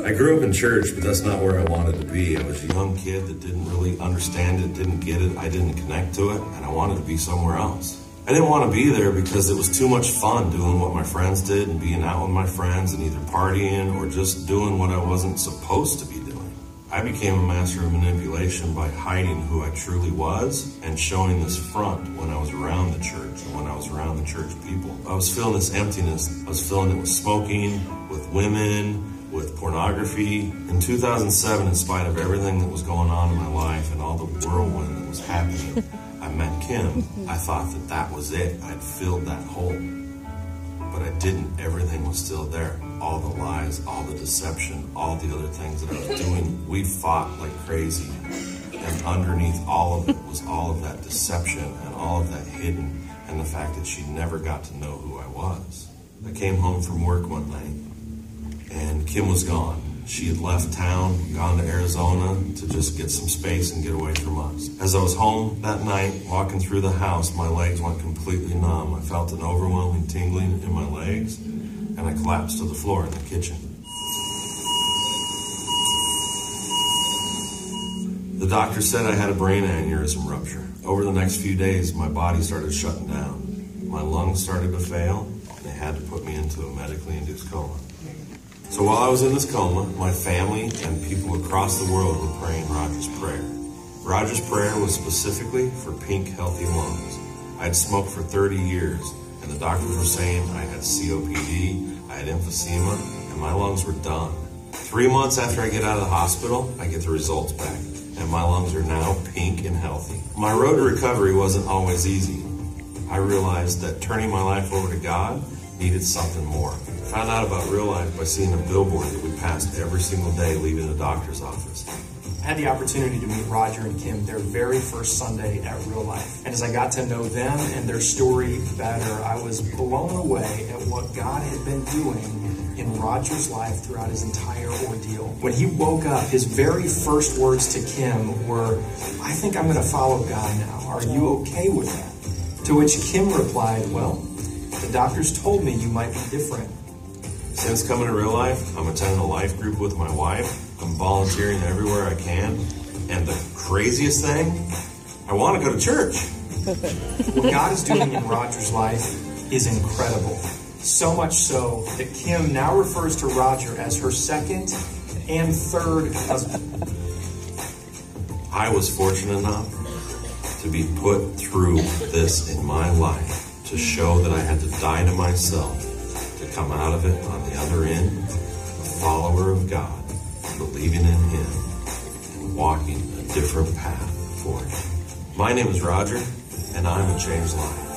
I grew up in church, but that's not where I wanted to be. I was a young kid that didn't really understand it, didn't get it, I didn't connect to it, and I wanted to be somewhere else. I didn't want to be there because it was too much fun doing what my friends did and being out with my friends and either partying or just doing what I wasn't supposed to be doing. I became a master of manipulation by hiding who I truly was and showing this front when I was around the church and when I was around the church people. I was feeling this emptiness. I was feeling it with smoking, with women, with pornography. In 2007, in spite of everything that was going on in my life and all the whirlwind that was happening, I met Kim. I thought that that was it. I'd filled that hole. But I didn't. Everything was still there. All the lies, all the deception, all the other things that I was doing. We fought like crazy. And underneath all of it was all of that deception and all of that hidden, and the fact that she never got to know who I was. I came home from work one night, and Kim was gone. She had left town, gone to Arizona to just get some space and get away from us. As I was home that night, walking through the house, my legs went completely numb. I felt an overwhelming tingling in my legs, and I collapsed to the floor in the kitchen. The doctor said I had a brain aneurysm rupture. Over the next few days, my body started shutting down. My lungs started to fail, and they had to put me into a medically induced coma. So while I was in this coma, my family and people across the world were praying Roger's Prayer. Roger's Prayer was specifically for pink, healthy lungs. I had smoked for 30 years, and the doctors were saying I had COPD, I had emphysema, and my lungs were done. 3 months after I get out of the hospital, I get the results back, and my lungs are now pink and healthy. My road to recovery wasn't always easy. I realized that turning my life over to God needed something more. I found out about Real Life by seeing a billboard that we passed every single day leaving the doctor's office. I had the opportunity to meet Roger and Kim their very first Sunday at Real Life. And as I got to know them and their story better, I was blown away at what God had been doing in Roger's life throughout his entire ordeal. When he woke up, his very first words to Kim were, "I think I'm going to follow God now. Are you okay with that?" To which Kim replied, "Well, the doctors told me you might be different." Since coming to Real Life, I'm attending a life group with my wife. I'm volunteering everywhere I can. And the craziest thing, I want to go to church. What God is doing in Roger's life is incredible. So much so that Kim now refers to Roger as her second and third husband. I was fortunate enough to be put through this in my life to show that I had to die to myself to come out of it on the other end, a follower of God, believing in Him, and walking a different path for Him. My name is Roger, and I'm a changed life.